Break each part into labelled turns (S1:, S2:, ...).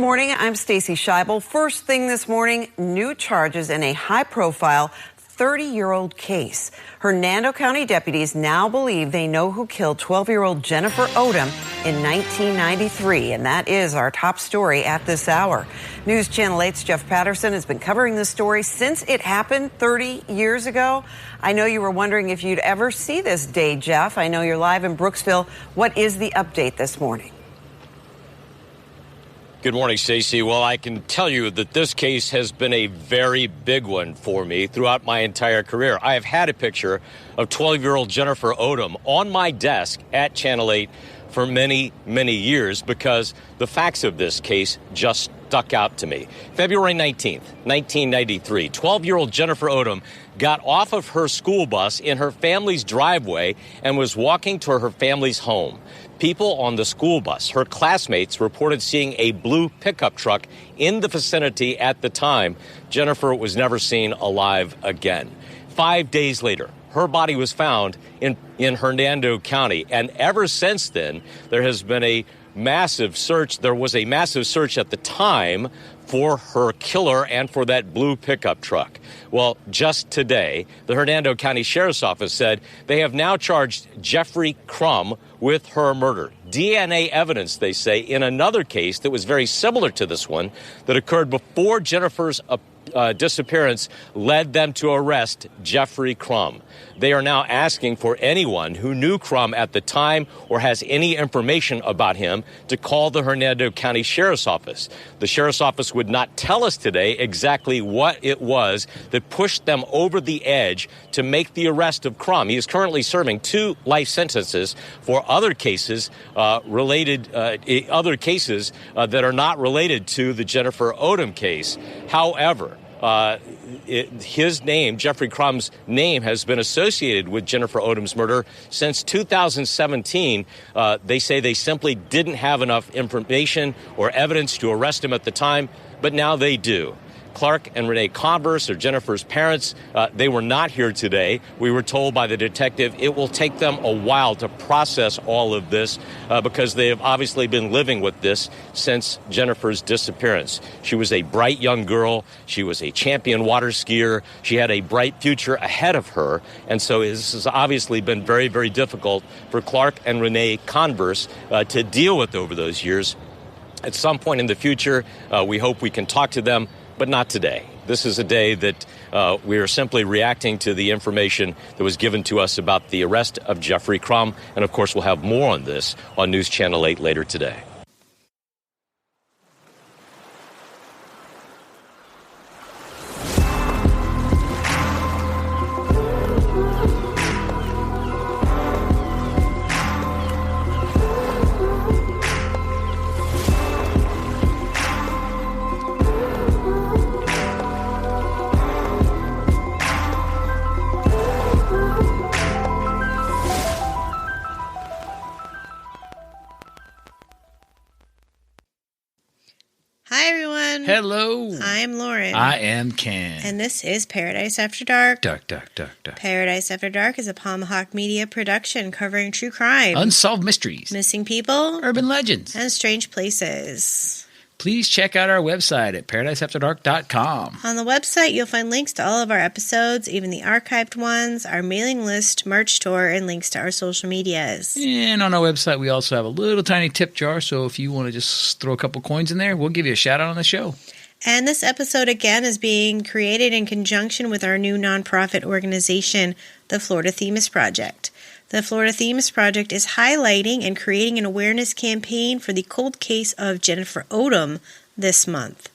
S1: Good morning. I'm Stacey Scheibel. First thing this morning, new charges in a high-profile 30-year-old case. Hernando County deputies now believe they know who killed 12-year-old Jennifer Odom in 1993, and that is our top story at this hour. News Channel 8's Jeff Patterson has been covering this story since it happened 30 years ago. I know you were wondering if you'd ever see this day, Jeff. I know you're live in Brooksville. What is the update this morning?
S2: Good morning, Stacey. Well, I can tell you that this case has been a very big one for me throughout my entire career. I have had a picture of 12-year-old Jennifer Odom on my desk at Channel 8 for many, many years because the facts of this case just stuck out to me. February 19th, 1993, 12-year-old Jennifer Odom got off of her school bus in her family's driveway and was walking to her family's home. People on the school bus, her classmates, reported seeing a blue pickup truck in the vicinity at the time. Jennifer was never seen alive again. 5 days later, her body was found in Hernando County. And ever since then, there has been a massive search. There was a massive search at the time for her killer and for that blue pickup truck. Well, just today, the Hernando County Sheriff's Office said they have now charged Jeffrey Crum with her murder. DNA evidence, they say, in another case that was very similar to this one that occurred before Jennifer's disappearance led them to arrest Jeffrey Crum. They are now asking for anyone who knew Crum at the time or has any information about him to call the Hernando County Sheriff's Office. The Sheriff's Office would not tell us today exactly what it was that pushed them over the edge to make the arrest of Crum. He is currently serving 2 life sentences for other cases that are not related to the Jennifer Odom case. However, his name, Jeffrey Crum's name, has been associated with Jennifer Odom's murder since 2017. They say they simply didn't have enough information or evidence to arrest him at the time, but now they do. Clark and Renee Converse are Jennifer's parents. They were not here today. We were told by the detective it will take them a while to process all of this because they have obviously been living with this since Jennifer's disappearance. She was a bright young girl. She was a champion water skier. She had a bright future ahead of her. And so this has obviously been very, very difficult for Clark and Renee Converse to deal with over those years. At some point in the future, we hope we can talk to them, but not today. This is a day that we are simply reacting to the information that was given to us about the arrest of Jeffrey Crum. And of course, we'll have more on this on News Channel 8 later today.
S3: Hello.
S4: I'm Lauren.
S3: I am Ken.
S4: And this is Paradise After Dark.
S3: Dark.
S4: Paradise After Dark is a Palmahawk Media production covering true crime,
S3: unsolved mysteries,
S4: missing people,
S3: urban legends,
S4: and strange places.
S3: Please check out our website at paradiseafterdark.com.
S4: On the website, you'll find links to all of our episodes, even the archived ones, our mailing list, merch store, and links to our social medias.
S3: And on our website, we also have a little tiny tip jar, so if you want to just throw a couple coins in there, we'll give you a shout out on the show.
S4: And this episode, again, is being created in conjunction with our new nonprofit organization, the Florida Themis Project. The Florida Themis Project is highlighting and creating an awareness campaign for the cold case of Jennifer Odom this month.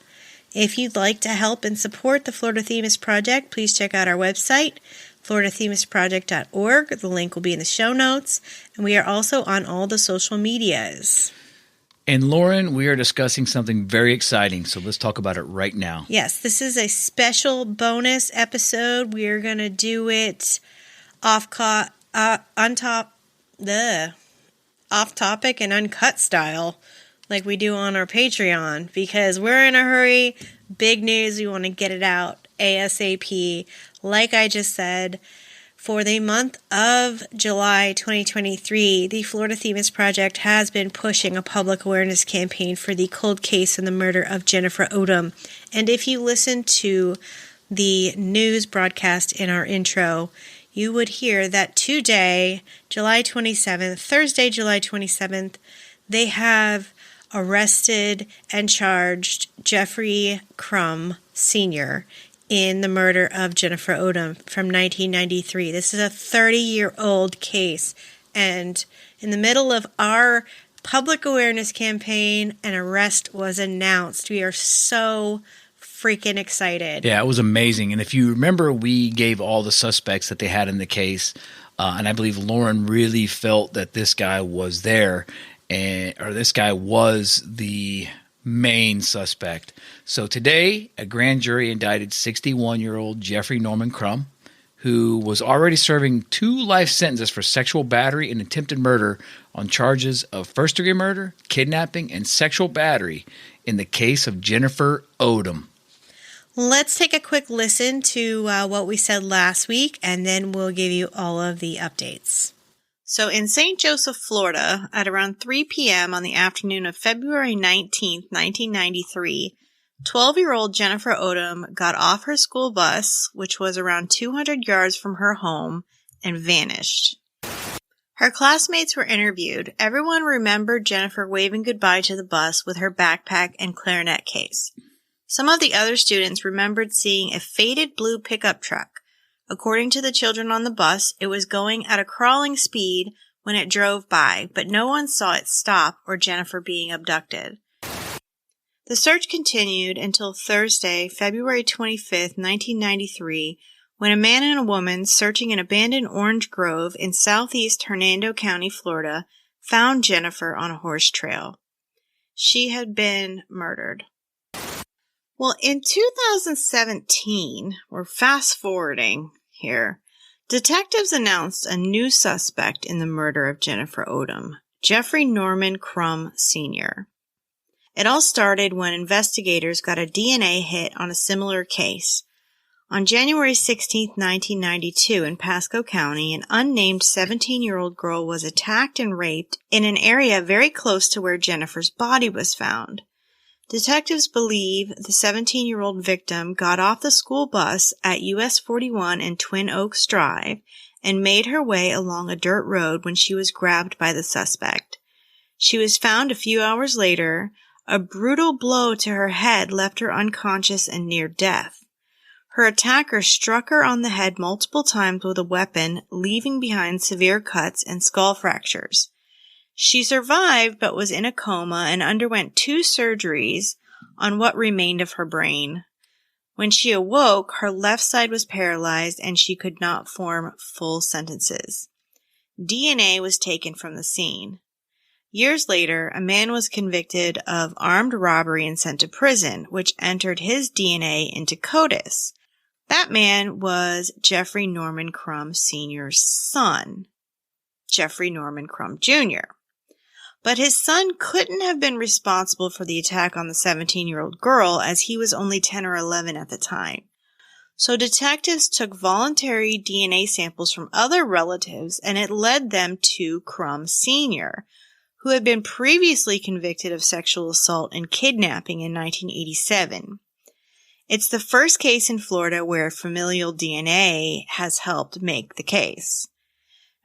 S4: If you'd like to help and support the Florida Themis Project, please check out our website, floridathemisproject.org. The link will be in the show notes. And we are also on all the social medias.
S3: And Lauren, we are discussing something very exciting, so let's talk about it right now.
S4: Yes, this is a special bonus episode. We are going to do it off topic and uncut style, like we do on our Patreon, because we're in a hurry. Big news. We want to get it out ASAP. Like I just said, For the month of July 2023, the Florida Themis Project has been pushing a public awareness campaign for the cold case in the murder of Jennifer Odom. And if you listen to the news broadcast in our intro, you would hear that today, July 27th, Thursday, July 27th, they have arrested and charged Jeffrey Crum, Sr., in the murder of Jennifer Odom from 1993. This is a 30-year-old case, and in the middle of our public awareness campaign, an arrest was announced. We are so freaking excited.
S3: Yeah, it was amazing. And if you remember, we gave all the suspects that they had in the case, and I believe Lauren really felt that this guy was there, or this guy was the main suspect. So today, a grand jury indicted 61-year-old Jeffrey Norman Crum, who was already serving 2 life sentences for sexual battery and attempted murder on charges of first-degree murder, kidnapping, and sexual battery in the case of Jennifer Odom.
S4: Let's take a quick listen to what we said last week, and then we'll give you all of the updates. So in St. Joseph, Florida, at around 3 p.m. on the afternoon of February 19, 1993, 12-year-old Jennifer Odom got off her school bus, which was around 200 yards from her home, and vanished. Her classmates were interviewed. Everyone remembered Jennifer waving goodbye to the bus with her backpack and clarinet case. Some of the other students remembered seeing a faded blue pickup truck. According to the children on the bus, it was going at a crawling speed when it drove by, but no one saw it stop or Jennifer being abducted. The search continued until Thursday, February 25, 1993, when a man and a woman searching an abandoned orange grove in southeast Hernando County, Florida, found Jennifer on a horse trail. She had been murdered. Well, in 2017, we're fast forwarding here, detectives announced a new suspect in the murder of Jennifer Odom, Jeffrey Norman Crum, Sr. It all started when investigators got a DNA hit on a similar case. On January 16, 1992, in Pasco County, an unnamed 17-year-old girl was attacked and raped in an area very close to where Jennifer's body was found. Detectives believe the 17-year-old victim got off the school bus at US 41 and Twin Oaks Drive and made her way along a dirt road when she was grabbed by the suspect. She was found a few hours later. A brutal blow to her head left her unconscious and near death. Her attacker struck her on the head multiple times with a weapon, leaving behind severe cuts and skull fractures. She survived but was in a coma and underwent 2 surgeries on what remained of her brain. When she awoke, her left side was paralyzed and she could not form full sentences. DNA was taken from the scene. Years later, a man was convicted of armed robbery and sent to prison, which entered his DNA into CODIS. That man was Jeffrey Norman Crum Sr.'s son, Jeffrey Norman Crum Jr. But his son couldn't have been responsible for the attack on the 17-year-old girl, as he was only 10 or 11 at the time. So detectives took voluntary DNA samples from other relatives, and it led them to Crum Sr., who had been previously convicted of sexual assault and kidnapping in 1987. It's the first case in Florida where familial DNA has helped make the case.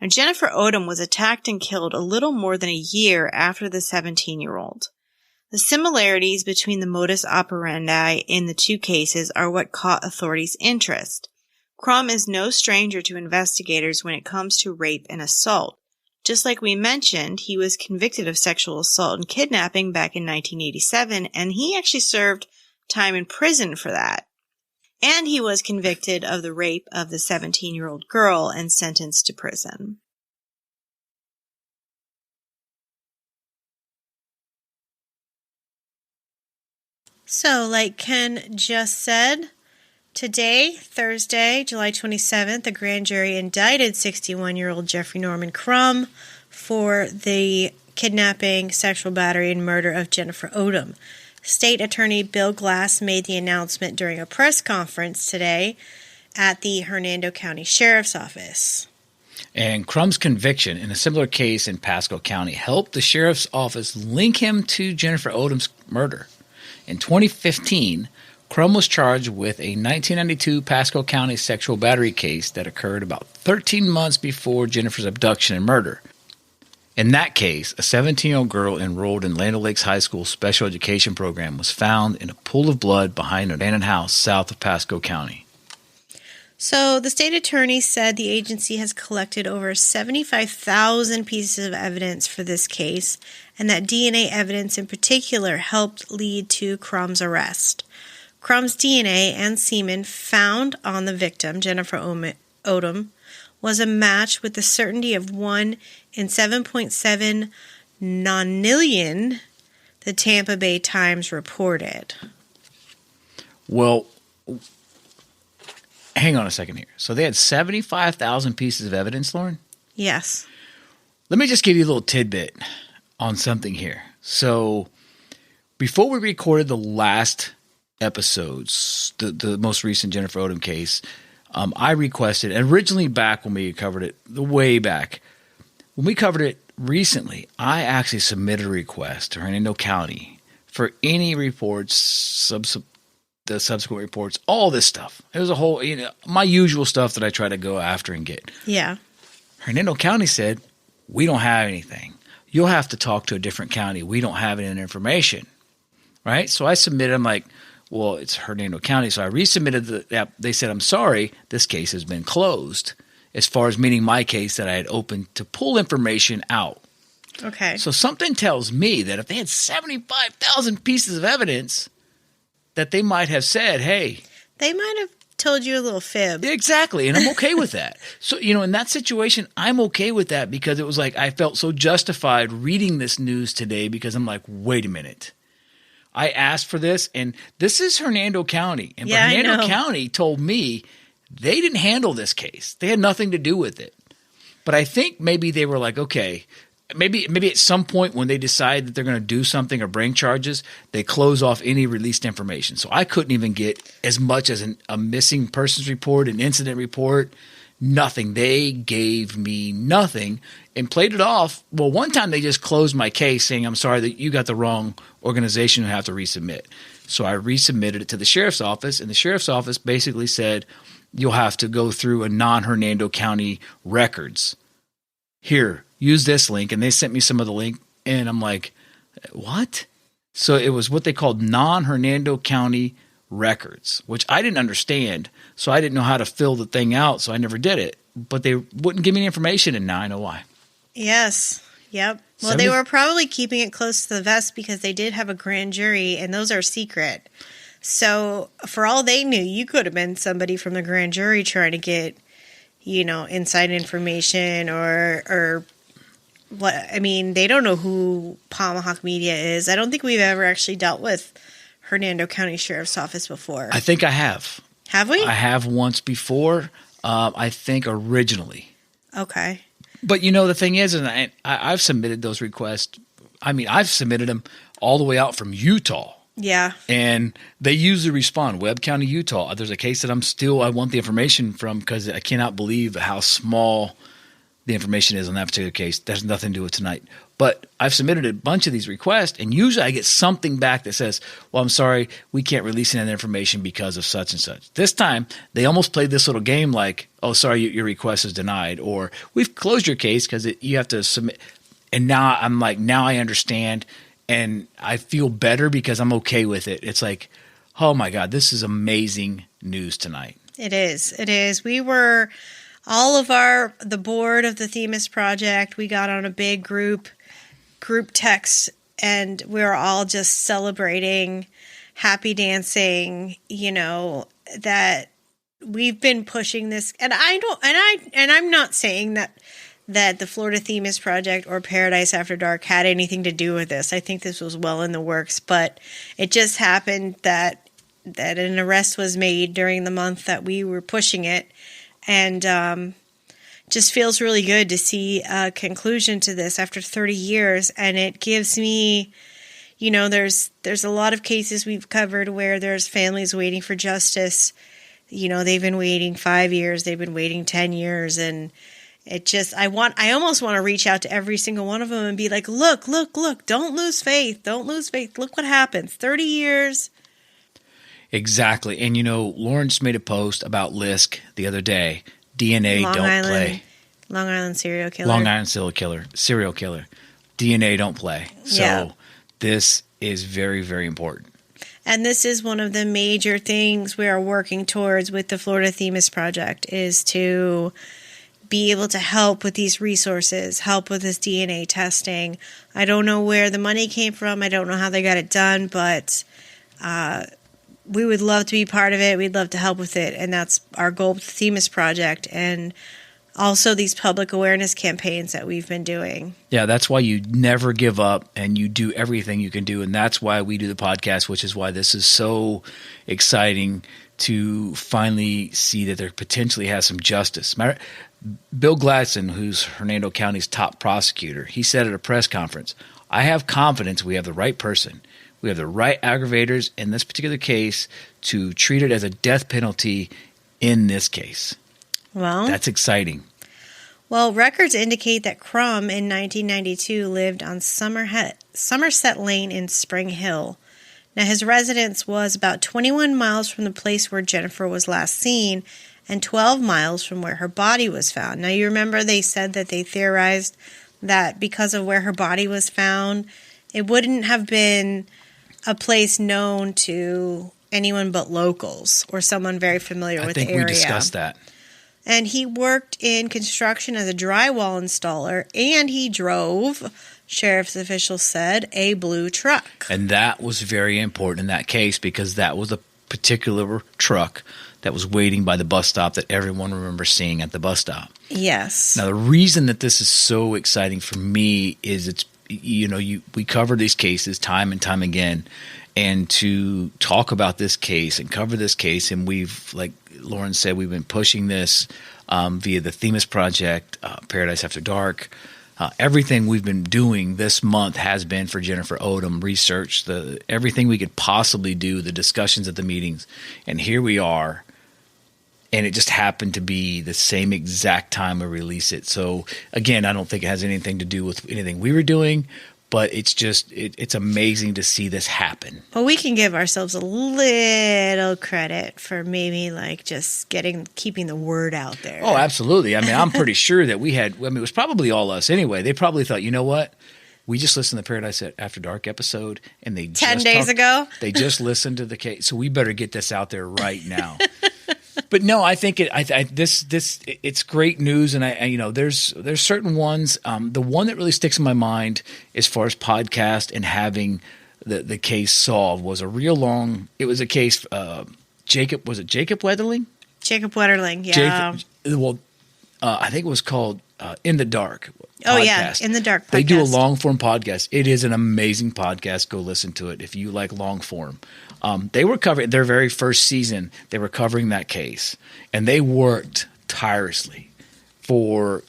S4: Now, Jennifer Odom was attacked and killed a little more than a year after the 17-year-old. The similarities between the modus operandi in the 2 cases are what caught authorities' interest. Crum is no stranger to investigators when it comes to rape and assault. Just like we mentioned, he was convicted of sexual assault and kidnapping back in 1987, and he actually served time in prison for that. And he was convicted of the rape of the 17-year-old girl and sentenced to prison. So, like Ken just said, today, Thursday, July 27th, the grand jury indicted 61-year-old Jeffrey Norman Crum for the kidnapping, sexual battery, and murder of Jennifer Odom. State Attorney Bill Glass made the announcement during a press conference today, at the Hernando County Sheriff's Office.
S3: And Crum's conviction in a similar case in Pasco County helped the sheriff's office link him to Jennifer Odom's murder. In 2015, Crum was charged with a 1992 Pasco County sexual battery case that occurred about 13 months before Jennifer's abduction and murder. In that case, a 17-year-old girl enrolled in Land O'Lakes High School special education program was found in a pool of blood behind an abandoned house south of Pasco County.
S4: So the state attorney said the agency has collected over 75,000 pieces of evidence for this case, and that DNA evidence in particular helped lead to Crum's arrest. Crum's DNA and semen found on the victim, Jennifer Odom, was a match with the certainty of 1 in 7.7 nonillion, the Tampa Bay Times reported.
S3: Well, hang on a second here. So they had 75,000 pieces of evidence, Lauren?
S4: Yes.
S3: Let me just give you a little tidbit on something here. So before we recorded the last episodes, the most recent Jennifer Odom case, I requested, originally back when we covered it, way back, when we covered it recently, I actually submitted a request to Hernando County for any reports, the subsequent reports, all this stuff. It was a whole, my usual stuff that I try to go after and get.
S4: Yeah.
S3: Hernando County said, we don't have anything. You'll have to talk to a different county. We don't have any information. Right? So I submitted, I'm like, well, it's Hernando County. So I resubmitted they said, I'm sorry, this case has been closed, as far as meaning my case that I had opened to pull information out.
S4: Okay.
S3: So something tells me that if they had 75,000 pieces of evidence, that they might have said, hey.
S4: They might have told you a little fib.
S3: Exactly. And I'm okay with that. So, in that situation, I'm okay with that because it was like I felt so justified reading this news today because I'm like, wait a minute. I asked for this, and this is Hernando County. And Hernando County told me they didn't handle this case. They had nothing to do with it. But I think maybe they were like, okay, maybe at some point when they decide that they're going to do something or bring charges, they close off any released information. So I couldn't even get as much as a missing persons report, an incident report, nothing. They gave me nothing and played it off. Well, one time they just closed my case saying, I'm sorry that you got the wrong organization and have to resubmit. So I resubmitted it to the sheriff's office, and the sheriff's office basically said, you'll have to go through a non-Hernando County records. Here, use this link. And they sent me some of the link, and I'm like, what? So it was what they called non-Hernando County records, which I didn't understand. So I didn't know how to fill the thing out, so I never did it. But they wouldn't give me any information, and now I know why.
S4: Yes. Yep. Well, they were probably keeping it close to the vest because they did have a grand jury, and those are secret. So for all they knew, you could have been somebody from the grand jury trying to get, inside information or what. I mean, they don't know who Tomahawk Media is. I don't think we've ever actually dealt with Hernando County Sheriff's Office before.
S3: I think I have.
S4: Have we?
S3: I have once before, I think originally.
S4: Okay.
S3: But the thing is, and I've submitted those requests. I mean, I've submitted them all the way out from Utah.
S4: Yeah.
S3: And they usually respond. Webb County, Utah. There's a case that I want the information from because I cannot believe how small the information is on that particular case. That has nothing to do with tonight. But I've submitted a bunch of these requests, and usually I get something back that says, well, I'm sorry, we can't release any of that information because of such and such. This time, they almost played this little game like, oh, sorry, your request is denied, or we've closed your case because you have to submit. And now I'm like, now I understand, and I feel better because I'm okay with it. It's like, oh, my God, this is amazing news tonight.
S4: It is. It is. We were all of the board of the Themis Project, we got on a big group text, and we were all just celebrating, happy dancing, that we've been pushing this. And I'm not saying that the Florida Themis Project or Paradise After Dark had anything to do with this. I think this was well in the works, but it just happened that an arrest was made during the month that we were pushing it. And just feels really good to see a conclusion to this after 30 years. And it gives me, there's a lot of cases we've covered where there's families waiting for justice they've been waiting 5 years, they've been waiting 10 years, and I almost want to reach out to every single one of them and be like, look, don't lose faith. Look what happens. 30 years.
S3: Exactly. And, Lauren just made a post about Lisk the other day. DNA play.
S4: Long Island serial killer.
S3: Long Island serial killer. DNA don't play. So this is very, very important.
S4: And this is one of the major things we are working towards with the Florida Themis Project, is to be able to help with these resources, help with this DNA testing. I don't know where the money came from. I don't know how they got it done, but we would love to be part of it. We'd love to help with it. And that's our goal with the Themis Project, and also these public awareness campaigns that we've been doing.
S3: Yeah, that's why you never give up and you do everything you can do. And that's why we do the podcast, which is why this is so exciting to finally see that there potentially has some justice. Bill Gladstone, who's Hernando County's top prosecutor, he said at a press conference, I have confidence we have the right person. We have the right aggravators in this particular case to treat it as a death penalty in this case.
S4: Well,
S3: that's exciting.
S4: Well, records indicate that Crum in 1992 lived on Somerset Lane in Spring Hill. Now, his residence was about 21 miles from the place where Jennifer was last seen and 12 miles from where her body was found. Now, you remember they said that they theorized that because of where her body was found, it wouldn't have been a place known to anyone but locals or someone very familiar with the area.
S3: I think we discussed that.
S4: And he worked in construction as a drywall installer, and he drove, sheriff's officials said, a blue truck.
S3: And that was very important in that case because that was a particular truck that was waiting by the bus stop that everyone remembers seeing at the bus stop.
S4: Yes.
S3: Now, the reason that this is so exciting for me is we cover these cases time and time again, and to talk about this case and cover this case, and we've, like Lauren said, we've been pushing this via the Themis Project, Paradise After Dark. Everything we've been doing this month has been for Jennifer Odom, research, everything we could possibly do, the discussions at the meetings. And here we are, and it just happened to be the same exact time we release it. So, again, I don't think it has anything to do with anything we were doing, but it's just it's amazing to see this happen.
S4: Well, we can give ourselves a little credit for maybe just keeping the word out there.
S3: Oh, absolutely. I mean, I'm pretty sure that it was probably all us anyway. They probably thought, you know what? We just listened to the Paradise After Dark episode, and
S4: 10 days ago.
S3: They just listened to the case, so we better get this out there right now. But no, I think it's great news, and there's certain ones. The one that really sticks in my mind as far as podcast and having the case solved was a real long. It was a case. Jacob Wetterling?
S4: Jacob Wetterling, yeah.
S3: I think it was called In the Dark.
S4: Oh, yeah, In the Dark podcast.
S3: They do a long-form podcast. It is an amazing podcast. Go listen to it if you like long-form. They were covering their very first season. They were covering that case, and they worked tirelessly for,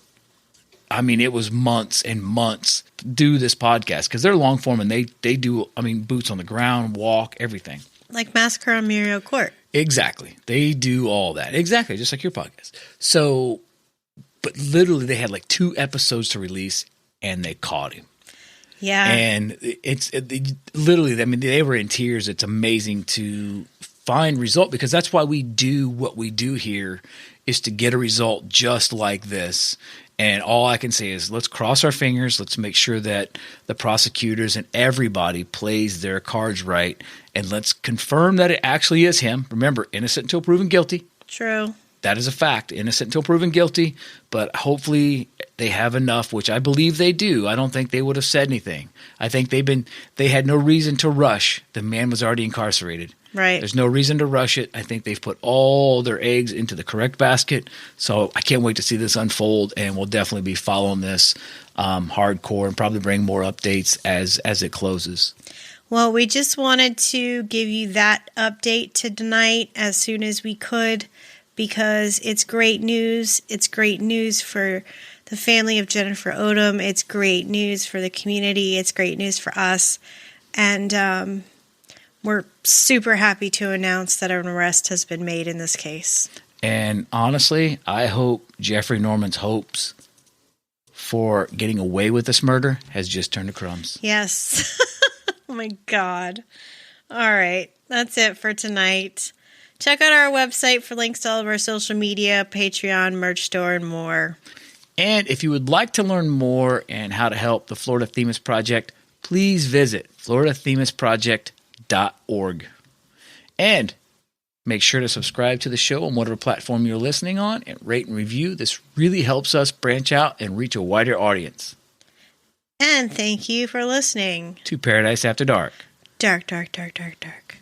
S3: it was months and months to do this podcast because they're long-form and they do, boots on the ground, walk, everything.
S4: Like Massacre on Muriel Court.
S3: Exactly. They do all that. Exactly, just like your podcast. So, but literally they had 2 episodes to release, and they caught him.
S4: Yeah.
S3: And literally, they were in tears. It's amazing to find result because that's why we do what we do here, is to get a result just like this. And all I can say is let's cross our fingers. Let's make sure that the prosecutors and everybody plays their cards right. And let's confirm that it actually is him. Remember, innocent until proven guilty.
S4: True. That
S3: is a fact. Innocent until proven guilty. But hopefully they have enough, which I believe they do. I don't think they would have said anything. I think they had no reason to rush. The man was already incarcerated.
S4: Right.
S3: There's no reason to rush it. I think they've put all their eggs into the correct basket. So I can't wait to see this unfold, and we'll definitely be following this hardcore and probably bring more updates as it closes.
S4: Well, we just wanted to give you that update tonight as soon as we could, because it's great news. It's great news for the family of Jennifer Odom. It's great news for the community. It's great news for us. And We're super happy to announce that an arrest has been made in this case.
S3: And honestly, I hope Jeffrey Norman's hopes for getting away with this murder has just turned to crumbs.
S4: Yes. Oh my God. All right. That's it for tonight. Check out our website for links to all of our social media, Patreon, merch store, and more.
S3: And if you would like to learn more and how to help the Florida Themis Project, please visit floridathemisproject.org. And make sure to subscribe to the show on whatever platform you're listening on and rate and review. This really helps us branch out and reach a wider audience.
S4: And thank you for listening
S3: to Paradise After Dark.
S4: Dark, dark, dark, dark, dark.